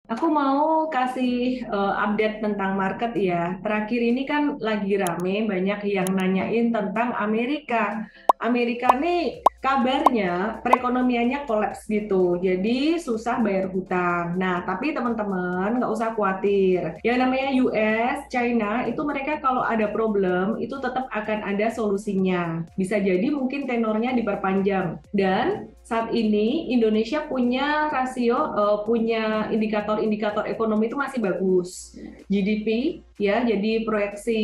Aku mau kasih update tentang market ya. Terakhir ini kan lagi rame banyak yang nanyain tentang Amerika. Amerika nih kabarnya perekonomiannya kolaps gitu. Jadi susah bayar hutang. Nah, tapi teman-teman nggak usah khawatir. Yang namanya US, China itu mereka kalau ada problem itu tetap akan ada solusinya. Bisa jadi mungkin tenornya diperpanjang. Dan saat ini Indonesia punya rasio, punya indikator-indikator ekonomi itu masih bagus. GDP ya, jadi proyeksi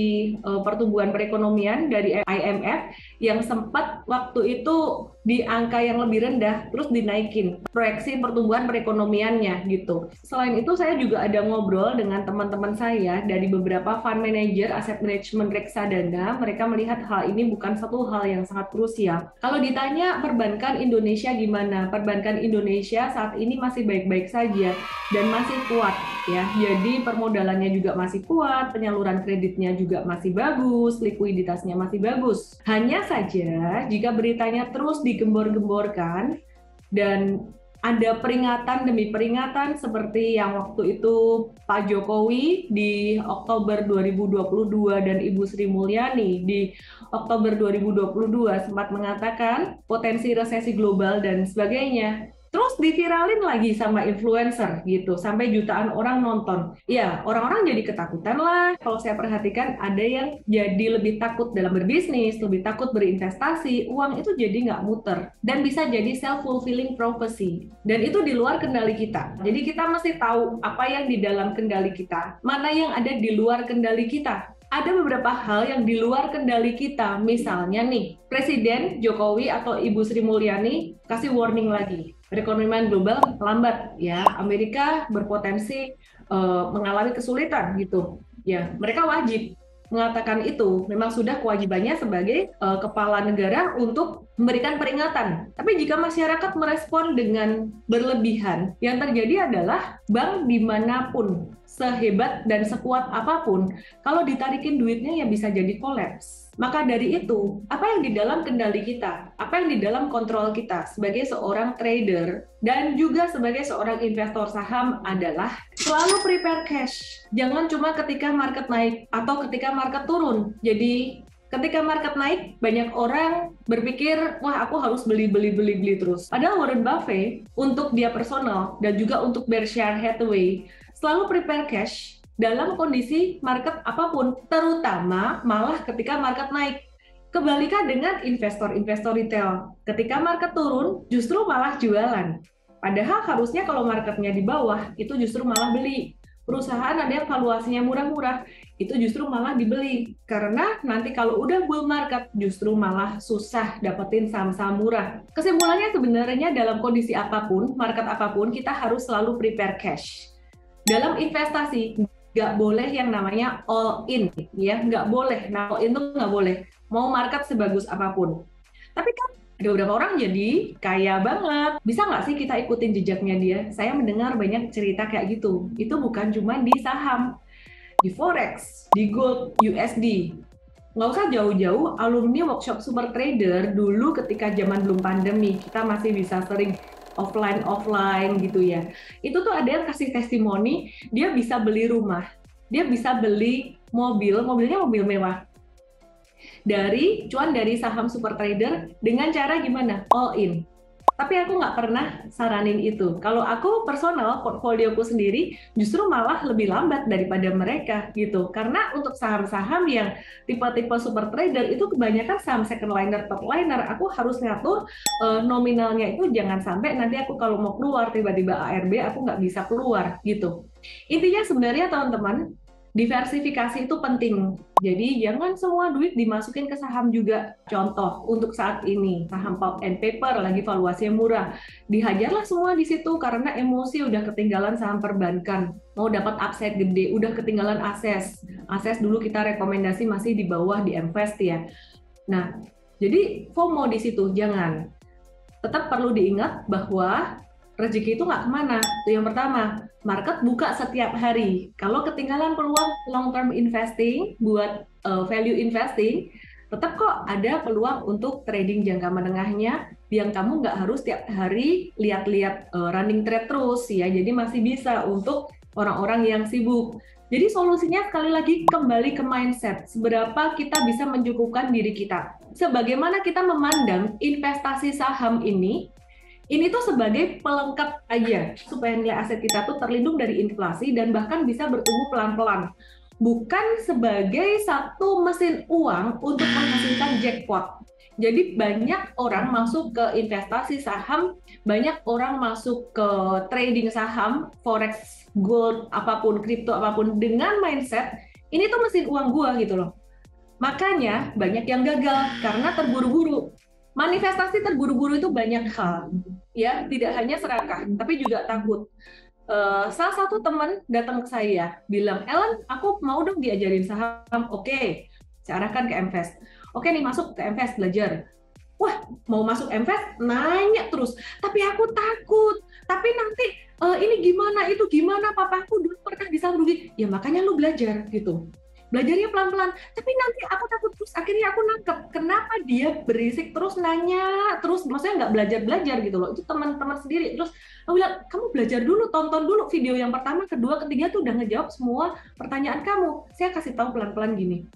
pertumbuhan perekonomian dari IMF yang sempat waktu itu di angka yang lebih rendah terus dinaikin proyeksi pertumbuhan perekonomiannya gitu. Selain itu saya juga ada ngobrol dengan teman-teman saya dari beberapa fund manager aset management reksadana. Mereka melihat hal ini bukan satu hal yang sangat krusial. Kalau ditanya perbankan Indonesia gimana? Perbankan Indonesia saat ini masih baik-baik saja dan masih kuat ya. Jadi permodalannya juga masih kuat, penyaluran kreditnya juga masih bagus, likuiditasnya masih bagus. Hanya saja jika beritanya terus digembor-gemborkan dan ada peringatan demi peringatan seperti yang waktu itu Pak Jokowi di Oktober 2022 dan Ibu Sri Mulyani di Oktober 2022 sempat mengatakan potensi resesi global dan sebagainya. Terus diviralin lagi sama influencer gitu, sampai jutaan orang nonton. Ya, orang-orang jadi ketakutan lah. Kalau saya perhatikan, ada yang jadi lebih takut dalam berbisnis, lebih takut berinvestasi, uang itu jadi nggak muter. Dan bisa jadi self-fulfilling prophecy. Dan itu di luar kendali kita. Jadi kita mesti tahu apa yang di dalam kendali kita, mana yang ada di luar kendali kita. Ada beberapa hal yang di luar kendali kita. Misalnya nih, Presiden Jokowi atau Ibu Sri Mulyani kasih warning lagi. Perekonomian global lambat ya. Amerika berpotensi mengalami kesulitan gitu. Ya, mereka wajib mengatakan itu. Memang sudah kewajibannya sebagai kepala negara untuk memberikan peringatan. Tapi jika masyarakat merespon dengan berlebihan, yang terjadi adalah bank dimanapun, sehebat dan sekuat apapun, kalau ditarikin duitnya ya bisa jadi kolaps. Maka dari itu, apa yang di dalam kendali kita, apa yang di dalam kontrol kita sebagai seorang trader dan juga sebagai seorang investor saham adalah selalu prepare cash. Jangan cuma ketika market naik atau ketika market turun. Jadi ketika market naik, banyak orang berpikir, wah aku harus beli terus. Padahal Warren Buffett untuk dia personal dan juga untuk Berkshire Hathaway selalu prepare cash dalam kondisi market apapun, terutama malah ketika market naik. Kebalikan dengan investor-investor retail. Ketika market turun, justru malah jualan. Padahal harusnya kalau marketnya di bawah, itu justru malah beli. Perusahaan ada yang valuasinya murah-murah, itu justru malah dibeli. Karena nanti kalau udah bull market, justru malah susah dapetin saham-saham murah. Kesimpulannya sebenarnya dalam kondisi apapun, market apapun, kita harus selalu prepare cash. Dalam investasi, nggak boleh yang namanya all in, ya nggak boleh. Nah, all in itu nggak boleh. Mau market sebagus apapun. Tapi kan ada beberapa orang jadi kaya banget. Bisa nggak sih kita ikutin jejaknya dia? Saya mendengar banyak cerita kayak gitu. Itu bukan cuma di saham, di forex, di gold, USD. Nggak usah jauh-jauh, alumni workshop super trader dulu ketika zaman belum pandemi, kita masih bisa sering offline gitu ya. Itu tuh ada yang kasih testimoni, dia bisa beli rumah, dia bisa beli mobil, mobilnya mobil mewah. Dari cuan dari saham super trader dengan cara gimana? All in. Tapi aku nggak pernah saranin itu. Kalau aku personal, portfolioku sendiri justru malah lebih lambat daripada mereka gitu. Karena untuk saham-saham yang tipe-tipe super trader itu kebanyakan saham second liner, top liner. Aku harus ngatur nominalnya itu jangan sampai nanti aku kalau mau keluar tiba-tiba ARB aku nggak bisa keluar gitu. Intinya sebenarnya teman-teman, diversifikasi itu penting. Jadi jangan semua duit dimasukin ke saham juga. Contoh untuk saat ini saham pulp and paper lagi valuasinya murah, dihajarlah semua di situ karena emosi udah ketinggalan saham perbankan. Mau dapat upside gede, udah ketinggalan Ases. Ases dulu kita rekomendasi masih di bawah di Invest ya. Nah, jadi FOMO di situ jangan. Tetap perlu diingat bahwa rezeki itu nggak kemana. Itu yang pertama. Market buka setiap hari. Kalau ketinggalan peluang long term investing buat value investing, tetap kok ada peluang untuk trading jangka menengahnya yang kamu nggak harus tiap hari lihat-lihat running trade terus ya. Jadi masih bisa untuk orang-orang yang sibuk. Jadi solusinya sekali lagi kembali ke mindset. Seberapa kita bisa mencukupkan diri kita. Sebagaimana kita memandang investasi saham ini tuh sebagai pelengkap aja supaya nilai aset kita tuh terlindung dari inflasi dan bahkan bisa bertumbuh pelan-pelan. Bukan sebagai satu mesin uang untuk menghasilkan jackpot. Jadi banyak orang masuk ke investasi saham, banyak orang masuk ke trading saham, forex, gold, apapun, kripto, apapun dengan mindset, ini tuh mesin uang gua gitu loh. Makanya banyak yang gagal karena terburu-buru. Manifestasi terburu-buru itu banyak hal, ya tidak hanya serakah, tapi juga takut. Salah satu teman datang ke saya, bilang, Ellen, aku mau dong diajarin saham. Oke, saya arahkan ke MVest. Oke nih, masuk ke MVest belajar. Wah, mau masuk MVest, nanya terus. Tapi aku takut. Tapi nanti ini gimana, itu gimana, papaku dulu pernah bisa rugi. Ya makanya lu belajar gitu. Belajarnya pelan-pelan, tapi nanti aku takut terus. Akhirnya aku nangkep kenapa dia berisik terus nanya terus, maksudnya nggak belajar gitu loh. Itu teman-teman sendiri. Terus aku bilang, kamu belajar dulu, tonton dulu video yang pertama, kedua, ketiga tuh udah ngejawab semua pertanyaan kamu. Saya kasih tahu pelan-pelan gini.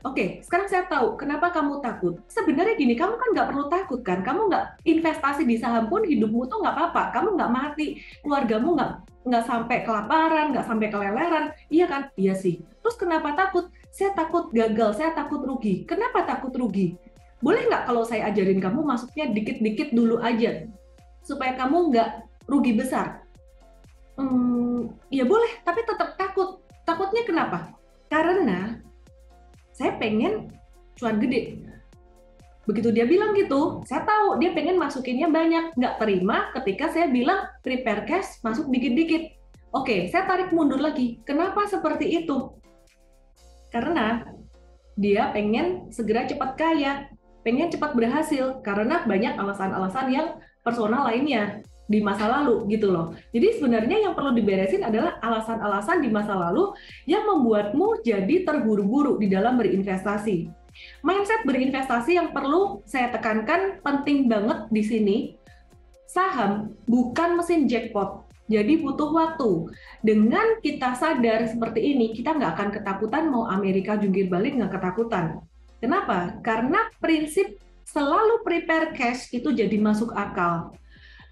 Oke, sekarang saya tahu kenapa kamu takut. Sebenarnya gini, kamu kan nggak perlu takut kan? Kamu nggak investasi di saham pun hidupmu tuh nggak apa-apa. Kamu nggak mati, keluargamu nggak sampai kelaparan, nggak sampai keleleran. Iya kan? Iya sih. Terus kenapa takut? Saya takut gagal, saya takut rugi. Kenapa takut rugi? Boleh nggak kalau saya ajarin kamu masuknya dikit-dikit dulu aja, supaya kamu nggak rugi besar? Ya boleh, tapi tetap takut. Takutnya kenapa? Karena saya pengen cuan gede. Begitu dia bilang gitu, saya tahu dia pengen masukinnya banyak. Nggak terima ketika saya bilang prepare cash, masuk dikit-dikit. Oke, saya tarik mundur lagi. Kenapa seperti itu? Karena dia pengen segera cepat kaya, pengen cepat berhasil, karena banyak alasan-alasan yang personal lainnya di masa lalu gitu loh. Jadi sebenarnya yang perlu diberesin adalah alasan-alasan di masa lalu yang membuatmu jadi terburu-buru di dalam berinvestasi. Mindset berinvestasi yang perlu saya tekankan penting banget di sini. Saham bukan mesin jackpot, jadi butuh waktu. Dengan kita sadar seperti ini, kita nggak akan ketakutan mau Amerika jungkir balik, nggak ketakutan. Kenapa? Karena prinsip selalu prepare cash itu jadi masuk akal.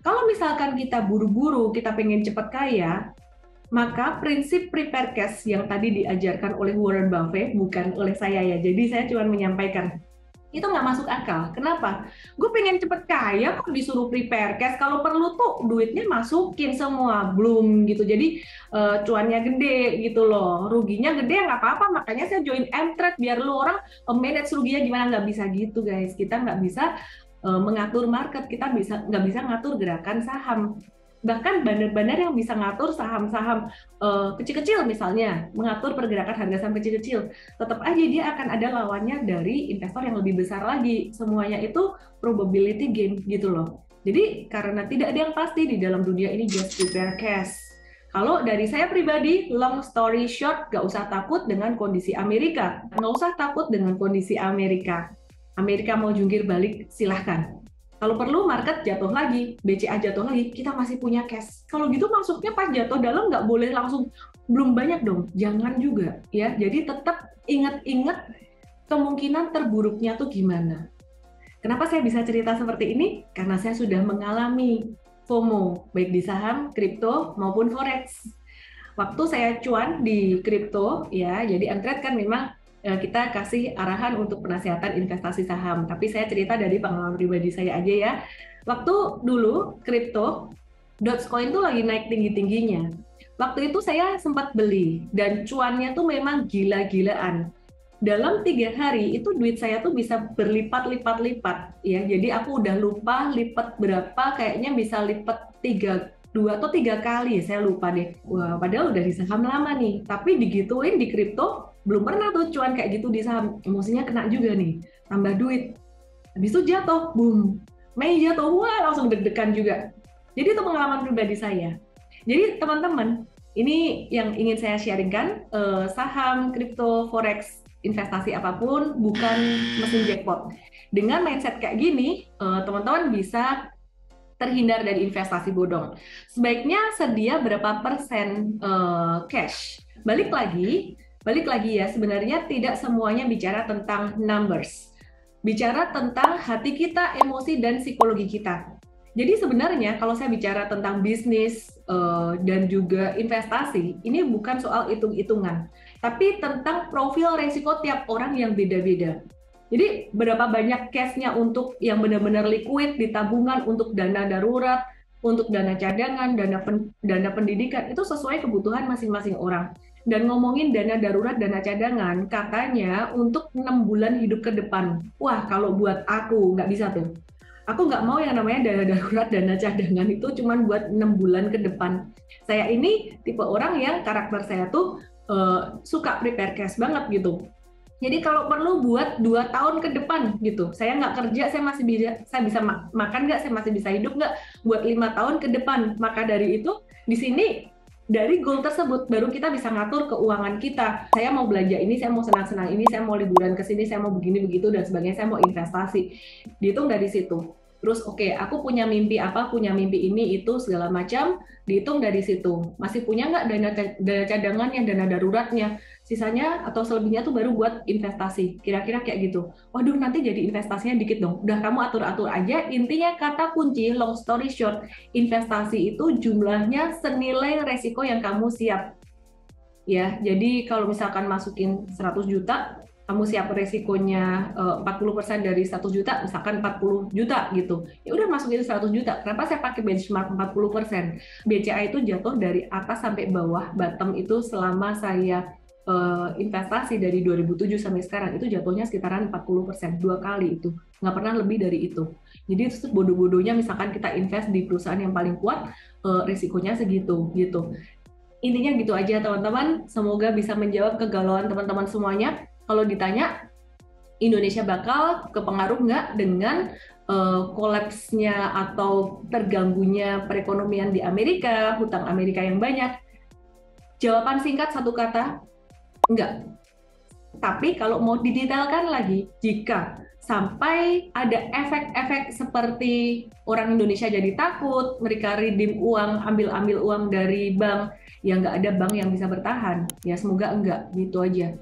Kalau misalkan kita buru-buru, kita pengen cepat kaya, maka prinsip prepare cash yang tadi diajarkan oleh Warren Buffett, bukan oleh saya ya, jadi saya cuma menyampaikan, itu nggak masuk akal. Kenapa? Gue pengen cepet kaya kok disuruh prepare cash, kalau perlu tuh duitnya masukin semua, belum gitu. Jadi cuannya gede gitu loh, ruginya gede nggak apa-apa, makanya saya join M-Trade biar lu orang manage ruginya gimana. Nggak bisa gitu guys, kita nggak bisa mengatur market, kita nggak bisa ngatur gerakan saham. Bahkan bandar-bandar yang bisa ngatur saham-saham kecil-kecil misalnya, mengatur pergerakan harga saham kecil-kecil, tetap aja dia akan ada lawannya dari investor yang lebih besar lagi. Semuanya itu probability game gitu loh. Jadi karena tidak ada yang pasti di dalam dunia ini, just prepare cash. Kalau dari saya pribadi, long story short, nggak usah takut dengan kondisi Amerika. Nggak usah takut dengan kondisi Amerika. Amerika mau jungkir balik, silahkan. Kalau perlu market jatuh lagi, BCA jatuh lagi, kita masih punya cash. Kalau gitu masuknya pas jatuh dalam nggak boleh langsung, belum banyak dong, jangan juga ya. Jadi tetap ingat-ingat kemungkinan terburuknya tuh gimana. Kenapa saya bisa cerita seperti ini? Karena saya sudah mengalami FOMO, baik di saham, kripto, maupun forex. Waktu saya cuan di kripto, ya, jadi M-Trade kan memang kita kasih arahan untuk penasihatan investasi saham. Tapi saya cerita dari pengalaman pribadi saya aja ya. Waktu dulu kripto, Dogecoin tuh lagi naik tinggi-tingginya. Waktu itu saya sempat beli dan cuannya tuh memang gila-gilaan. Dalam 3 hari itu duit saya tuh bisa berlipat-lipat-lipat ya. Jadi aku udah lupa lipat berapa, kayaknya bisa lipat 2 atau 3 kali, saya lupa deh. Wah, padahal udah di saham lama nih, tapi digituin di kripto belum pernah tuh cuan kayak gitu di saham. Emosinya kena juga nih, tambah duit. Habis itu jatuh, boom. Mei jatuh, wah langsung deg-degan juga. Jadi itu pengalaman pribadi saya. Jadi teman-teman, ini yang ingin saya sharingkan, saham, kripto, forex, investasi apapun bukan mesin jackpot. Dengan mindset kayak gini, teman-teman bisa terhindar dari investasi bodong. Sebaiknya sedia berapa persen cash. Balik lagi ya, sebenarnya tidak semuanya bicara tentang numbers. Bicara tentang hati kita, emosi, dan psikologi kita. Jadi sebenarnya kalau saya bicara tentang bisnis dan juga investasi, ini bukan soal hitung-hitungan, tapi tentang profil resiko tiap orang yang beda-beda. Jadi berapa banyak cash-nya untuk yang benar-benar liquid di tabungan, untuk dana darurat, untuk dana cadangan, dana pendidikan, itu sesuai kebutuhan masing-masing orang. Dan ngomongin dana darurat, dana cadangan, katanya untuk 6 bulan hidup ke depan. Wah, kalau buat aku nggak bisa tuh. Aku nggak mau yang namanya dana darurat, dana cadangan itu cuma buat 6 bulan ke depan. Saya ini tipe orang yang karakter saya tuh suka prepare cash banget gitu. Jadi kalau perlu buat 2 tahun ke depan gitu. Saya nggak kerja, saya bisa makan nggak, saya masih bisa hidup nggak, buat 5 tahun ke depan. Maka dari itu, di sini dari goal tersebut baru kita bisa ngatur keuangan kita. Saya mau belanja ini, saya mau senang-senang ini, saya mau liburan ke sini, saya mau begini begitu dan sebagainya, saya mau investasi. Dihitung dari situ. Terus oke, aku punya mimpi apa, punya mimpi ini, itu, segala macam, dihitung dari situ. Masih punya nggak dana cadangannya, dana daruratnya, sisanya atau selebihnya tuh baru buat investasi. Kira-kira kayak gitu. Waduh, nanti jadi investasinya dikit dong. Udah kamu atur-atur aja. Intinya kata kunci, long story short, investasi itu jumlahnya senilai resiko yang kamu siap. Ya, jadi kalau misalkan masukin 100 juta, kamu siap resikonya 40% dari 100 juta, misalkan 40 juta gitu. Ya udah masukin 100 juta. Kenapa saya pakai benchmark 40%? BCA itu jatuh dari atas sampai bawah, bottom itu selama saya investasi dari 2007 sampai sekarang itu jatuhnya sekitaran 40%, 2 kali itu. Nggak pernah lebih dari itu. Jadi itu bodoh-bodohnya misalkan kita invest di perusahaan yang paling kuat, risikonya segitu gitu. Intinya gitu aja teman-teman, semoga bisa menjawab kegalauan teman-teman semuanya. Kalau ditanya, Indonesia bakal kepengaruh nggak dengan kolapsnya atau terganggunya perekonomian di Amerika, hutang Amerika yang banyak? Jawaban singkat satu kata, enggak. Tapi kalau mau didetailkan lagi, jika sampai ada efek-efek seperti orang Indonesia jadi takut, mereka redeem uang, ambil-ambil uang dari bank, ya nggak ada bank yang bisa bertahan. Ya semoga enggak, gitu aja.